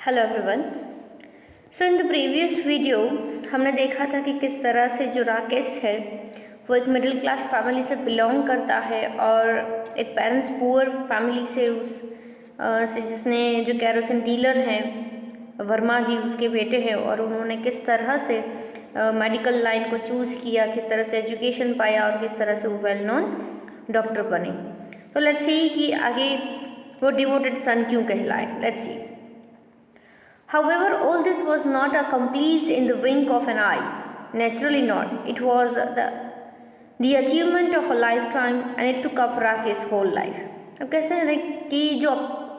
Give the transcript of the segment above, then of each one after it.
Hello everyone. So in the previous video हमने देखा था कि किस तरह से जो राकेश है वो एक मिडिल क्लास फैमिली से बिलोंग करता है और एक पेरेंट्स पुअर फैमिली से से जिसने जो कैरोसिन डीलर हैं वर्मा जी उसके बेटे हैं और उन्होंने किस तरह से मेडिकल लाइन को चूज़ किया, किस तरह से एजुकेशन पाया और किस तरह से वो वेल नोन डॉक्टर बने। तो लेट्स सी कि आगे वो डिवोटेड सन क्यों कहलाए। Let's see. However, all this was not accomplished in the wink of an eye. Naturally not. It was the achievement of a lifetime and it took up Rakesh's whole life. अब कैसे है कि जो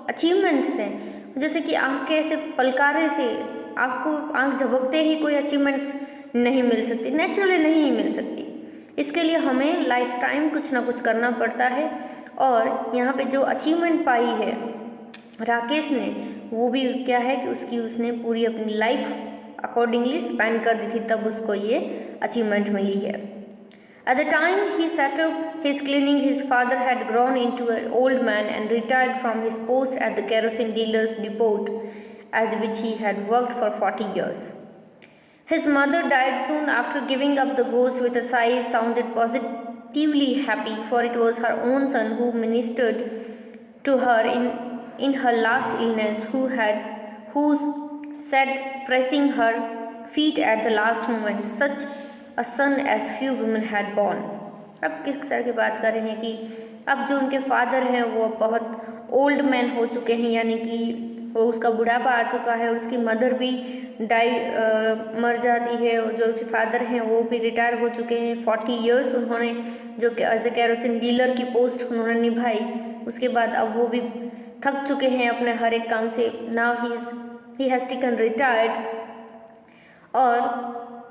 achievements हैं जैसे कि आँख के ऐसे पलकारे से आपको आँख झपकते ही कोई अचीवमेंट्स नहीं मिल सकती, नेचुरली नहीं मिल सकती। इसके लिए हमें लाइफ टाइम कुछ ना कुछ करना पड़ता है और यहाँ पे जो अचीवमेंट पाई है राकेश ने वो भी क्या है कि उसने पूरी अपनी लाइफ अकॉर्डिंगली स्पेंड कर दी थी, तब उसको ये अचीवमेंट मिली है। At the time he set up his clinic, his father had grown into an old man and retired from his post at the kerosene dealer's depot, at which he had worked for 40 years. His mother died soon after giving up the ghost with a sigh sounded positively happy, for it was her own son who ministered to her in her last illness, who sat pressing her feet at the last moment, such a son as few women had born. अब किस तरह की बात कर रहे हैं कि अब जो उनके फादर हैं वो बहुत ओल्ड मैन हो चुके हैं, यानी कि वो उसका बुढ़ापा आ चुका है, उसकी मदर भी मर जाती है, जो उसके फादर हैं वो भी रिटायर हो चुके हैं। 40 इयर्स उन्होंने जो एज ए कैरोसिन डीलर की पोस्ट उन्होंने निभाई, उसके बाद अब वो भी थक चुके हैं अपने हर एक काम से। Now he has taken retired. और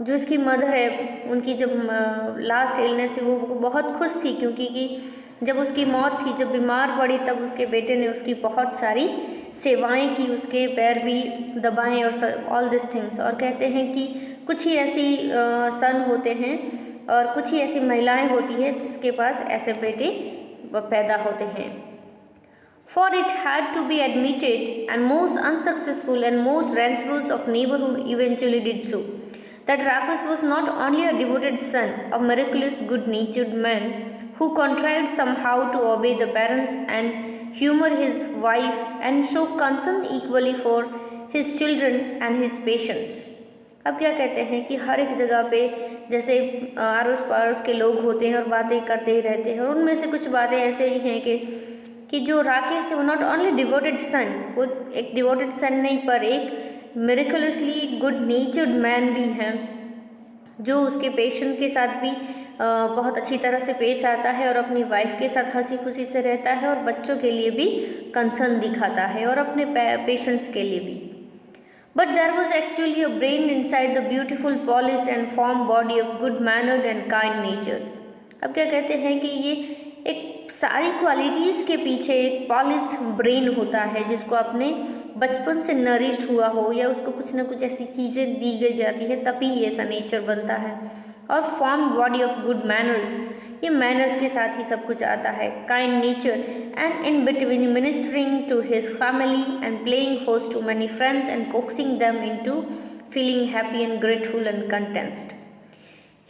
जो इसकी मदर है उनकी जब लास्ट इलनेस थी वो बहुत खुश थी, क्योंकि कि जब उसकी मौत थी, जब बीमार पड़ी, तब उसके बेटे ने उसकी बहुत सारी सेवाएं की, उसके पैर भी दबाएं और ऑल दिस थिंग्स। और कहते हैं कि कुछ ही ऐसी सन होते हैं और कुछ ही ऐसी महिलाएं होती हैं जिसके पास ऐसे बेटे पैदा होते हैं। For it had to be admitted, and most unsuccessful and most rancorous of neighborhood eventually did so, that Rakesh was not only a devoted son, a miraculous good-natured man who contrived somehow to obey the parents and humor his wife and show concern equally for his children and his patients. अब क्या कहते हैं कि हर एक जगह पे जैसे आरोस पड़ोस के लोग होते हैं और बातें करते ही रहते हैं, और उनमें से कुछ बातें ऐसे ही हैं कि जो राकेश है वो नॉट ओनली डिवोटेड सन, वो एक डिवोटेड सन नहीं पर एक मिरेकुलसली गुड नेचर्ड मैन भी हैं, जो उसके पेशेंट के साथ भी बहुत अच्छी तरह से पेश आता है और अपनी वाइफ के साथ हंसी खुशी से रहता है और बच्चों के लिए भी कंसर्न दिखाता है और अपने पेशेंट्स के लिए भी। But there was actually a brain inside the beautiful polished and form body of good mannered and kind nature. अब क्या कहते हैं कि ये एक सारी क्वालिटीज़ के पीछे एक पॉलिश्ड ब्रेन होता है, जिसको अपने बचपन से नरिश्ड हुआ हो या उसको कुछ ना कुछ ऐसी चीज़ें दी गई जाती है तभी ऐसा नेचर बनता है। और form body of good manners, ये मैनर्स के साथ ही सब कुछ आता है। Kind nature and in between ministering to his family and playing host to many friends and coaxing them into feeling happy and grateful and content.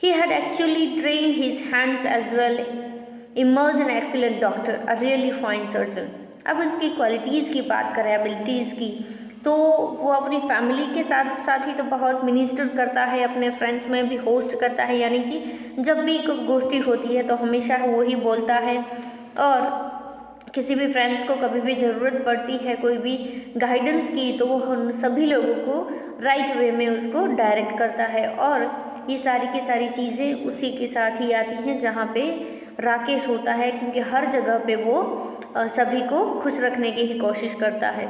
He had actually trained his hands as well, emerged an excellent doctor, a really fine surgeon. अब उसकी qualities की बात करें, abilities की, तो वो अपनी family के साथ साथ ही तो बहुत मिनिस्टर करता है, अपने फ्रेंड्स में भी होस्ट करता है, यानी कि जब भी कोई गोष्ठी होती है तो हमेशा वो ही बोलता है, और किसी भी फ्रेंड्स को कभी भी ज़रूरत पड़ती है कोई भी गाइडेंस की तो वो उन सभी लोगों को राइट वे में उसको डायरेक्ट करता है। और ये सारी की सारी चीज़ें उसी के साथ ही आती हैं जहाँ पे राकेश होता है, क्योंकि हर जगह पे वो सभी को खुश रखने की ही कोशिश करता है।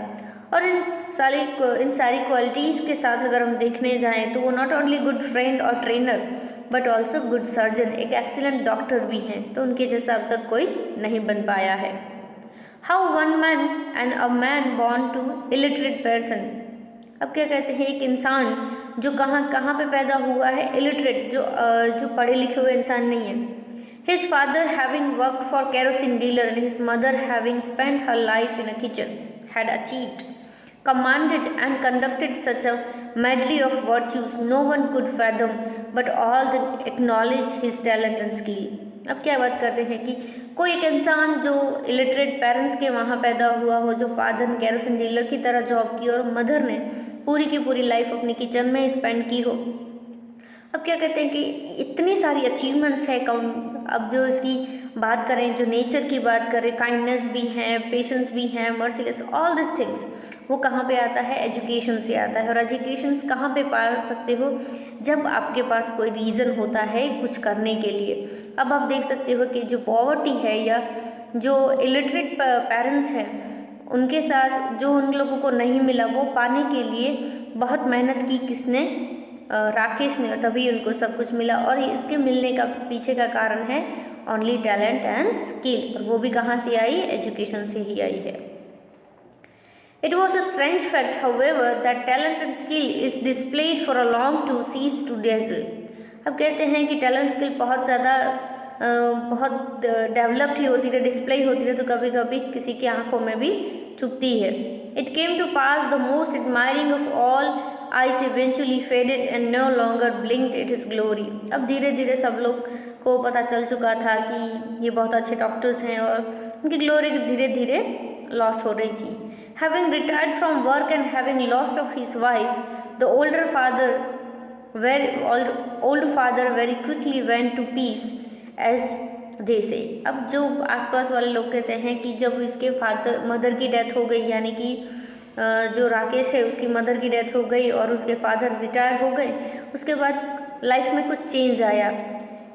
और इन सारी क्वालिटीज़ के साथ अगर हम देखने जाएं तो वो नॉट ओनली गुड फ्रेंड और trainer but also good surgeon, एक एक्सीलेंट डॉक्टर भी हैं, तो उनके जैसा अब तक कोई नहीं बन पाया है। How one man and a man born to illiterate person. अब क्या कहते हैं, एक इंसान जो कहाँ पे पैदा हुआ है, इलिटरेट, जो पढ़े लिखे हुए इंसान नहीं है। His father having worked for kerosene dealer and his mother having spent her life in a kitchen had achieved commanded and conducted such a medley of virtues no one could fathom, but all the acknowledge his talent and skill. अब क्या बात कर रहे हैं कि कोई एक इंसान जो इलिटरेट पेरेंट्स के वहाँ पैदा हुआ हो, जो फादर ने केरोसिन डीलर की तरह जॉब की और मदर ने पूरी की पूरी लाइफ अपनी किचन में स्पेंड की हो। अब क्या कहते हैं कि इतनी सारी अचीवमेंट्स है कम। अब जो इसकी बात करें, जो नेचर की बात करें, काइंडनेस भी है, पेशेंस भी है, मर्सीलेस, ऑल दिस थिंग्स, वो कहाँ पे आता है? एजुकेशन से आता है। और एजुकेशन कहाँ पे पा सकते हो? जब आपके पास कोई रीज़न होता है कुछ करने के लिए। अब आप देख सकते हो कि जो पॉवर्टी है या जो इलिटरेट पेरेंट्स हैं, उनके साथ जो उन लोगों को नहीं मिला वो पाने के लिए बहुत मेहनत की किसने? राकेश ने, तभी उनको सब कुछ मिला। और इसके मिलने का पीछे का कारण है ओनली टैलेंट एंड स्किल, और वो भी कहाँ से आई? एजुकेशन से ही आई है। It was a strange fact, however, that talent and skill is displayed for a long to cease to dazzle. अब कहते हैं कि टैलेंट स्किल बहुत ज़्यादा बहुत डेवलप्ड ही होती है, डिस्प्ले होती है, तो कभी कभी किसी की आंखों में भी चुभती है। It came to pass the most admiring of all eyes eventually faded and no longer blinked at his glory. अब धीरे धीरे सब लोग को पता चल चुका था कि ये बहुत अच्छे डॉक्टर्स हैं और उनकी ग्लोरी धीरे धीरे लॉस्ट हो रही थी। Having retired from work and having lost of his wife, the old father very quickly went to peace, as they say. अब जो आसपास वाले लोग कहते हैं कि जब इसके मदर की डेथ हो गई, यानी कि जो राकेश है उसकी मदर की डेथ हो गई और उसके फादर रिटायर हो गए, उसके बाद लाइफ में कुछ चेंज आया।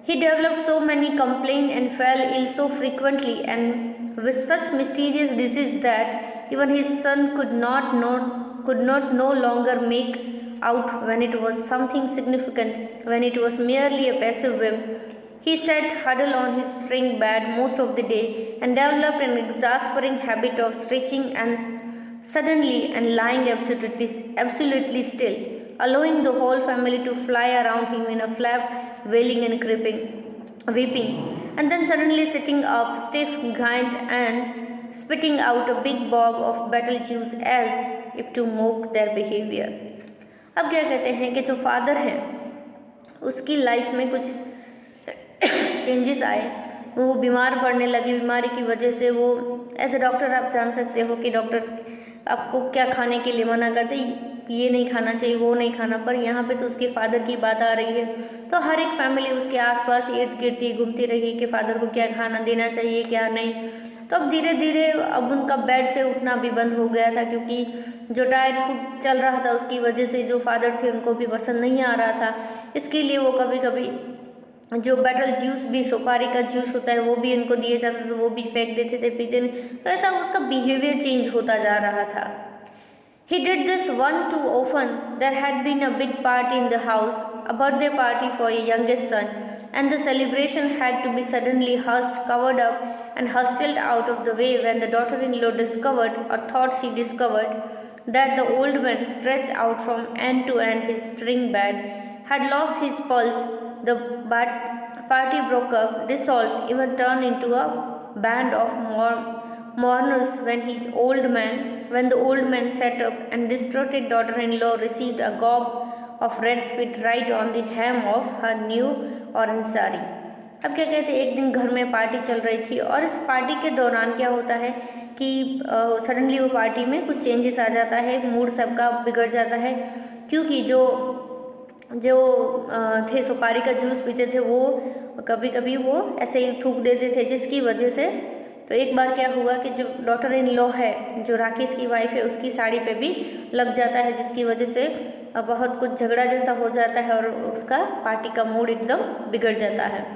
He developed so many complaints and fell ill so frequently and with such mysterious disease that even his son could not no longer make out when it was something significant, when it was merely a passive whim. He sat huddled on his string bed most of the day and developed an exasperating habit of stretching and suddenly and lying absolutely still, allowing the whole family to fly around him in a flap, wailing and weeping, and then suddenly sitting up, stiff, giant, and spitting out a big bob of battle juice as if to mock their behavior. अब क्या कहते हैं कि जो father हैं उसकी life में कुछ चेंजेस आए, वो बीमार पड़ने लगे। बीमारी की वजह से वो एज ए डॉक्टर आप जान सकते हो कि डॉक्टर आपको क्या खाने के लिए मना करते, ये नहीं खाना चाहिए, वो नहीं खाना, पर यहाँ पे तो उसके फादर की बात आ रही है। तो हर एक फैमिली उसके आसपास इर्द गिर्द घूमती रही कि फादर को क्या खाना देना चाहिए क्या नहीं। तो अब धीरे धीरे अब उनका बेड से उठना भी बंद हो गया था, क्योंकि जो डाइट फूड चल रहा था उसकी वजह से जो फादर थे उनको भी पसंद नहीं आ रहा था। इसके लिए वो कभी कभी जो बैटल जूस भी, सुपारी का जूस होता है, वो भी इनको दिए जाता था, तो वो भी फेंक देते थे, पीते नहीं। तो ऐसा उसका बिहेवियर चेंज होता जा रहा था। He did this one too often. There had been a big party in the house, a birthday party for a youngest son, and the celebration had to be suddenly hushed, covered up, and hustled out of the way when the daughter-in-law discovered, or thought she discovered, that the old man, stretched out from end to end his string bed, had lost his pulse. The party broke up, dissolved, even turned into a band of mourners when the old man sat up and distraught daughter-in-law received a gob of red spit right on the hem of her new orange sari. अब क्या कहते हैं, एक दिन घर में party चल रही थी और इस पार्टी के दौरान क्या होता है कि सडनली वो पार्टी में कुछ चेंजेस आ जाता है, मूड सबका बिगड़ जाता है, क्योंकि जो थे सुपारी का जूस पीते थे वो कभी कभी वो ऐसे ही थूक देते थे, जिसकी वजह से तो एक बार क्या हुआ कि जो डॉटर इन लॉ है, जो राकेश की वाइफ है, उसकी साड़ी पे भी लग जाता है, जिसकी वजह से बहुत कुछ झगड़ा जैसा हो जाता है और उसका पार्टी का मूड एकदम बिगड़ जाता है।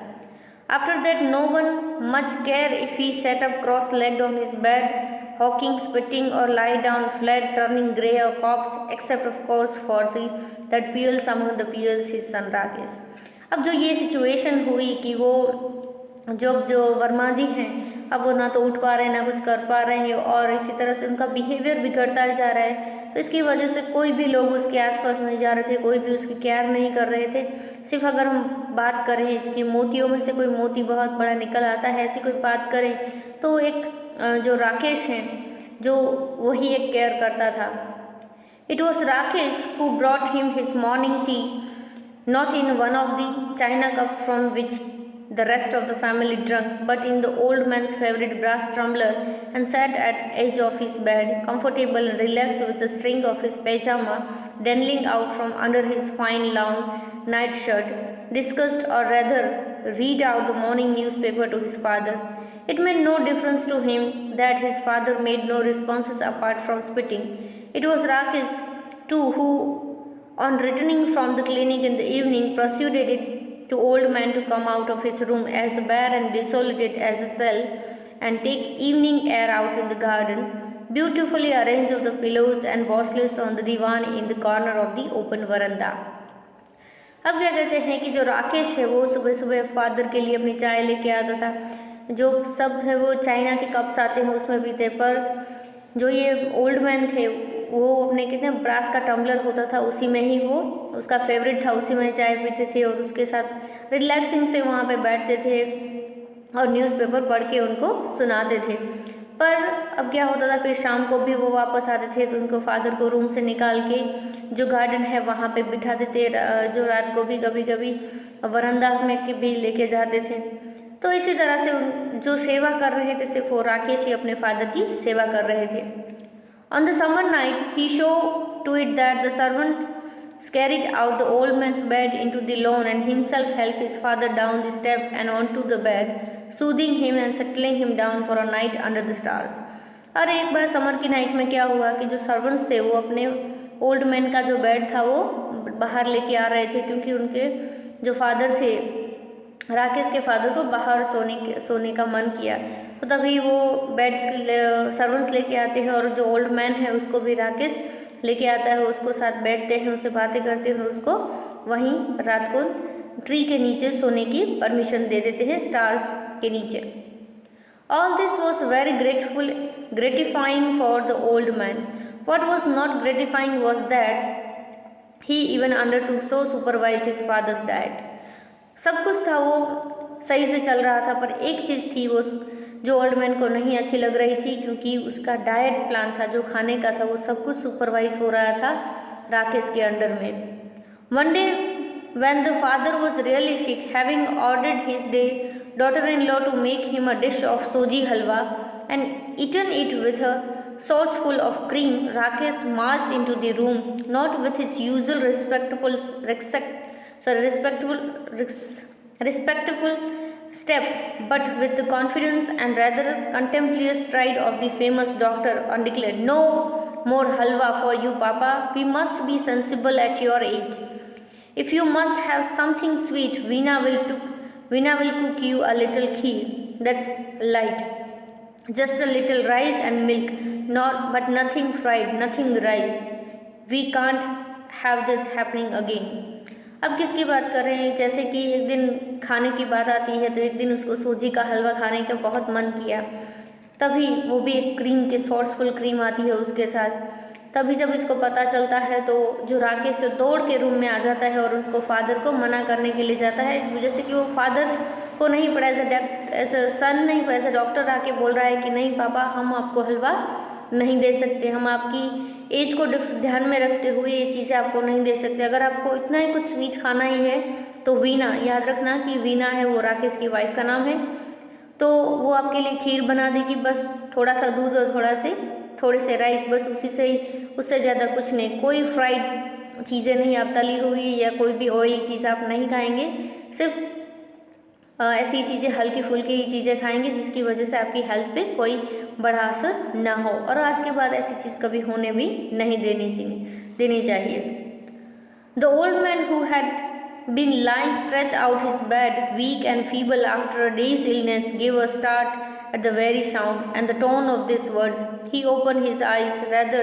After that, no one much care if he sat up cross-legged on his bed, hawking, spitting, or lie down flat, turning grey or corpse, except of course for that pearls among the pearls, his son Rakesh. अब जो ये situation हुई कि वो जो वर्मा जी हैं, अब वो ना तो उठ पा रहे हैं ना कुछ कर पा रहे हैं और इसी तरह से उनका बिहेवियर बिगड़ता जा रहा है, तो इसकी वजह से कोई भी लोग उसके आसपास नहीं जा रहे थे, कोई भी उसकी केयर नहीं कर रहे थे। सिर्फ अगर हम बात करें कि मोतियों में से कोई मोती बहुत बड़ा निकल आता है, ऐसी कोई बात करें तो एक जो राकेश हैं जो वही एक केयर करता था। It was Rakesh who brought him his morning tea, not in one of the china cups from which the rest of the family drank, but in the old man's favorite brass tumbler, and sat at edge of his bed, comfortable and relaxed, with the string of his pajama dangling out from under his fine long nightshirt, discussed or rather read out the morning newspaper to his father. It made no difference to him that his father made no responses apart from spitting. It was Rakesh, too, who, on returning from the clinic in the evening, persuaded it to old man to come out of his room as bare and desolated as a cell and take evening air out in the garden, beautifully arranged of the pillows and bosses on the divan in the corner of the open veranda. अब क्या कहते हैं कि जो राकेश है वो सुबह सुबह फादर के लिए अपनी चाय लेके आता था। जो शब्द है वो चाइना के कप्स आते हैं उसमें पीते, पर जो ये ओल्ड मैन थे वो अपने कितने ब्रास का टम्बलर होता था उसी में ही वो उसका फेवरेट था, उसी में चाय पीते थे और उसके साथ रिलैक्सिंग से वहाँ पे बैठते थे और न्यूज़पेपर पढ़ के उनको सुनाते थे। पर अब क्या होता था, फिर शाम को भी वो वापस आते थे तो उनको फादर को रूम से निकाल के जो गार्डन है वहाँ पे बिठाते थे, जो रात को भी कभी कभी वरांदा में के भी लेके जाते थे। तो इसी तरह से जो सेवा कर रहे थे सिर्फ वो राकेश ही अपने फादर की सेवा कर रहे थे। On the summer night, he showed to it that the servant carried out the old man's bed into the lawn and himself helped his father down the step and onto the bed, soothing him and settling him down for a night under the stars. और एक बार summer की night में क्या हुआ कि जो servants थे वो अपने ओल्ड मैन का जो बेड था वो बाहर लेके आ रहे थे, क्योंकि उनके जो फादर थे राकेश के फादर को बाहर सोने का मन किया। तो तभी वो बेड सर्वेंट्स लेके आते हैं और जो ओल्ड मैन है उसको भी राकेश लेके आता है, उसको साथ बैठते हैं, उससे बातें करते हैं और उसको वहीं रात को ट्री के नीचे सोने की परमिशन दे देते हैं, स्टार्स के नीचे। All this was very gratifying for the old man. What was not gratifying was that he even undertook so supervise his father's diet. सब कुछ था वो सही से चल रहा था, पर एक चीज़ थी वो जो ओल्ड मैन को नहीं अच्छी लग रही थी, क्योंकि उसका डाइट प्लान था, जो खाने का था वो सब कुछ सुपरवाइज हो रहा था राकेश के अंडर में। One day when the father was really sick, having ordered his daughter in law to make him a dish of soji halwa and eaten it with a sauce full of cream, Rakesh marched into the room, not with his usual respectful step, but with the confidence and rather contemptuous stride of the famous doctor, and declared, "No more halwa for you, Papa. We must be sensible at your age. If you must have something sweet, Veena will cook you a little kheer. That's light. Just a little rice and milk, but nothing fried, nothing rice. We can't have this happening again." अब किसकी बात कर रहे हैं? जैसे कि एक दिन खाने की बात आती है तो एक दिन उसको सूजी का हलवा खाने का बहुत मन किया, तभी वो भी एक क्रीम के सोर्सफुल क्रीम आती है उसके साथ। तभी जब इसको पता चलता है तो जो राकेश दौड़ के रूम में आ जाता है और उनको फादर को मना करने के लिए जाता है, जैसे कि वो फादर को नहीं पड़ा, ऐसा सन नहीं पड़ा, ऐसा डॉक्टर आके बोल रहा है कि नहीं पापा, हम आपको हलवा नहीं दे सकते, हम आपकी एज को ध्यान में रखते हुए ये चीज़ें आपको नहीं दे सकते। अगर आपको इतना ही कुछ स्वीट खाना ही है तो वीना, याद रखना कि वीना है वो राकेश की वाइफ का नाम है, तो वो आपके लिए खीर बना देगी, बस थोड़ा सा दूध और थोड़े से राइस, बस उसी से ही, उससे ज़्यादा कुछ नहीं। कोई फ्राइड चीज़ें नहीं, आप तली हुई या कोई भी ऑयली चीज़ आप नहीं खाएंगे, सिर्फ ऐसी चीज़ें हल्की फुल्की ही चीज़ें खाएंगे जिसकी वजह से आपकी हेल्थ पे कोई बड़ा असर ना हो, और आज के बाद ऐसी चीज़ कभी होने भी नहीं देनी चाहिए। The old man who had been lying stretched out his bed, weak and feeble after a day's illness, gave a start at the very sound and the tone of these words. He opened his eyes, rather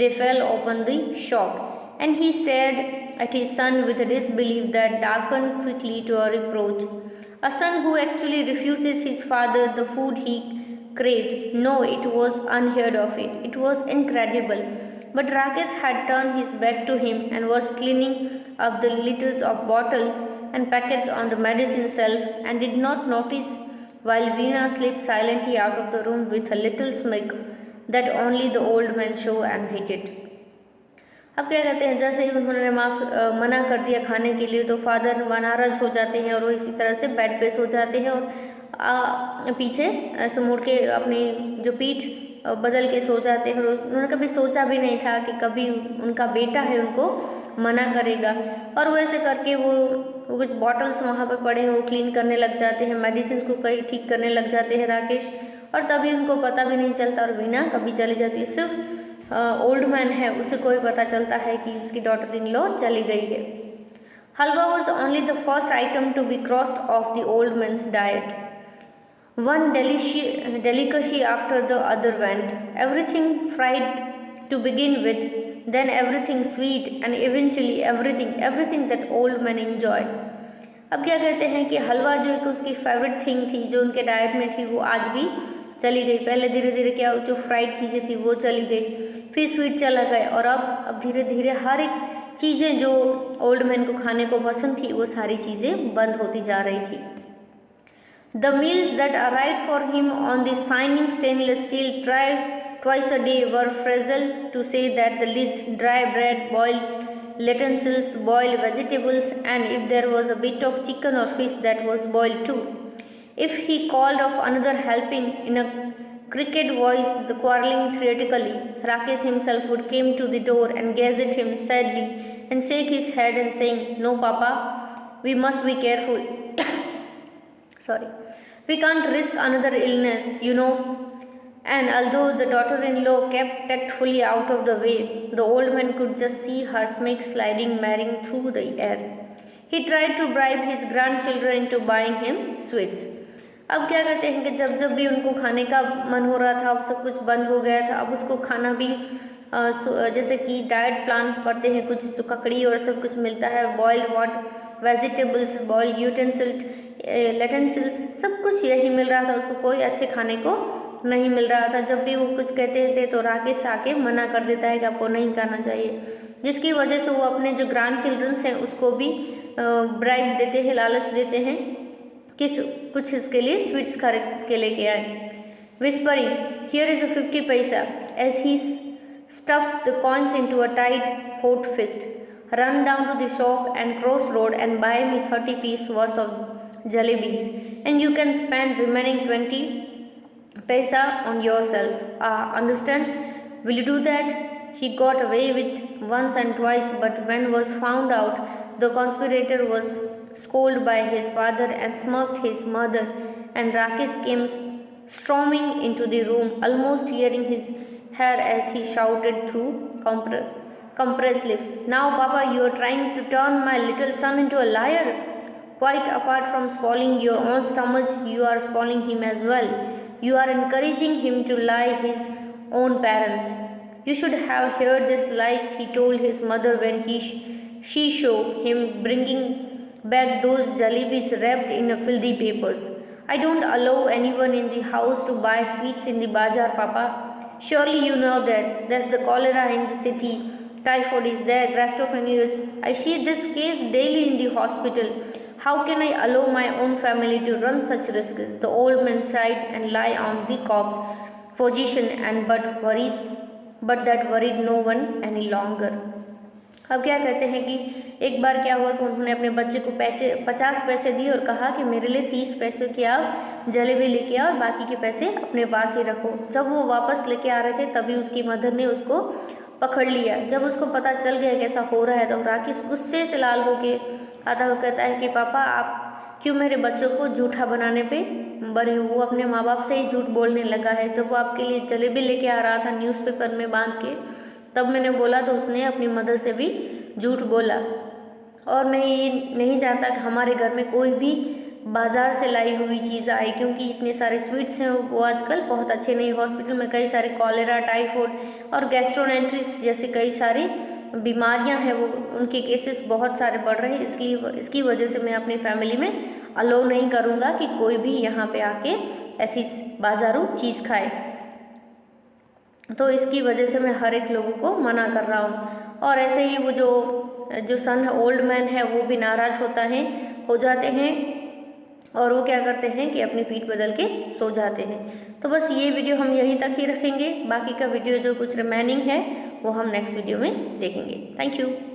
they fell upon the shock, and he stared at his son with a disbelief that darkened quickly to a reproach. A son who actually refuses his father the food he craved. No, it was unheard of it. It was incredible. But Rakesh had turned his back to him and was cleaning up the litters of bottle and packets on the medicine shelf, and did not notice while Veena slipped silently out of the room with a little smirk that only the old man showed and hated. अब क्या कहते हैं, जैसे ही उन्होंने मना कर दिया खाने के लिए तो फादर नाराज़ हो जाते हैं और वो इसी तरह से बेड पे सो जाते हैं और पीछे ऐसे मुड़ के अपनी जो पीठ बदल के सो जाते हैं। और उन्होंने कभी सोचा भी नहीं था कि कभी उनका बेटा है उनको मना करेगा। और वो ऐसे करके वो कुछ बॉटल्स वहाँ पे पड़े हैं वो क्लीन करने लग जाते हैं, मेडिसिन को कई ठीक करने लग जाते हैं राकेश। और तभी उनको पता भी नहीं चलता और वीणा कभी चली जाती है। सिर्फ ओल्ड मैन है उसे कोई पता चलता है कि उसकी डॉटर इन लॉ चली गई है। Halwa was only the first item to be crossed off the old man's diet. One delicacy after the other went. Everything fried to begin with, then everything sweet, and eventually everything that old man enjoyed. अब क्या कहते हैं कि हलवा जो एक उसकी favourite thing थी, जो उनके डाइट में थी, वो आज भी चली गई। पहले धीरे धीरे क्या जो फ्राइड चीज़ें थी वो चली गई, फिर स्वीट चला गया, और अब धीरे धीरे हर एक चीज़ें जो ओल्ड मैन को खाने को पसंद थी वो सारी चीज़ें बंद होती जा रही थी। The meals that arrived for him on the shining stainless steel tray twice a day were frazzled, to say that the least: dry bread, boiled lentils, boiled vegetables, and if there was a bit of chicken or fish, that was boiled too. If he called of another helping in a cricket voice, the quarrelling theatrically, Rakesh himself would come to the door and gaze at him sadly and shake his head and saying, "No, Papa, we must be careful." Sorry, we can't risk another illness, you know. And although the daughter-in-law kept tactfully out of the way, the old man could just see her smoke sliding merrying through the air. He tried to bribe his grandchildren into buying him sweets. अब क्या कहते हैं कि जब जब भी उनको खाने का मन हो रहा था, अब सब कुछ बंद हो गया था। अब उसको खाना भी जैसे कि डाइट प्लान करते हैं कुछ, तो ककड़ी और सब कुछ मिलता है, बॉइल्ड वेजिटेबल्स, बॉइल्ड लेटेंसिल्स, सब कुछ यही मिल रहा था उसको। कोई अच्छे खाने को नहीं मिल रहा था। जब भी वो कुछ कहते थे तो राकेश आके मना कर देता है कि आपको नहीं करना चाहिए, जिसकी वजह से वो अपने जो ग्रैंड चिल्ड्रंस हैं उसको भी ब्राइब देते हैं, लालच देते हैं कि कुछ इसके लिए स्वीट्स खरीद के लेके आए। Whispering, "Here is a 50 paisa," as he stuffed the coins into a tight hot fist. "Run down to the shop and cross road and buy me 30 piece worth of jalebis, and you can spend remaining 20 paisa on yourself. Understand? Will you do that?" He got away with once and twice, but when was found out, the conspirator was scolded by his father and smirked his mother, and Rakesh came storming into the room, almost tearing his hair as he shouted through compressed lips, "Now, Papa, you are trying to turn my little son into a liar. Quite apart from spoiling your own stomach, you are spoiling him as well. You are encouraging him to lie his own parents. You should have heard these lies he told his mother when she showed him bringing back those jalebis wrapped in filthy papers. I don't allow anyone in the house to buy sweets in the bazaar, Papa. Surely you know that. There's the cholera in the city. Typhoid is there, gastroenteritis. I see this case daily in the hospital. How can I allow my own family to run such risks?" The old man sighed and lay on the corpse position, and but that worried no one any longer. अब क्या कहते हैं कि एक बार क्या हुआ कि उन्होंने अपने बच्चे को 50 पैसे दिए और कहा कि मेरे लिए 30 पैसे की आप जलेबी लेके आओ और बाकी के पैसे अपने पास ही रखो। जब वो वापस लेके आ रहे थे तभी उसकी मदर ने उसको पकड़ लिया। जब उसको पता चल गया कैसा हो रहा है तो राकेश गुस्से से लाल होके आता हुआ कहता है कि पापा, आप क्यों मेरे बच्चों को झूठा बनाने पे बड़े? वो अपने माँ बाप से ही झूठ बोलने लगा है। जब वो आपके लिए जलेबी लेके आ रहा था न्यूज़पेपर में बांध के, तब मैंने बोला तो उसने अपनी मदर से भी झूठ बोला। और मैं ये नहीं चाहता कि हमारे घर में कोई भी बाज़ार से लाई हुई चीज़ आए, क्योंकि इतने सारे स्वीट्स हैं वो आजकल बहुत अच्छे नहीं। हॉस्पिटल में कई सारे कॉलेरा, टाइफाइड और गैस्ट्रोएंटेरिटिस जैसे कई सारी बीमारियां हैं, वो उनके केसेस बहुत सारे बढ़ रहे हैं। इसकी वजह से मैं अपनी फैमिली में अलाउ नहीं करूँगा कि कोई भी यहाँ पे आके ऐसी बाज़ारू चीज़ खाए। तो इसकी वजह से मैं हर एक लोगों को मना कर रहा हूँ। और ऐसे ही वो जो सन ओल्ड मैन है वो भी नाराज़ हो जाते हैं और वो क्या करते हैं कि अपनी पीठ बदल के सो जाते हैं। तो बस ये वीडियो हम यहीं तक ही रखेंगे। बाकी का वीडियो जो कुछ रिमेनिंग है वो हम नेक्स्ट वीडियो में देखेंगे। Thank you.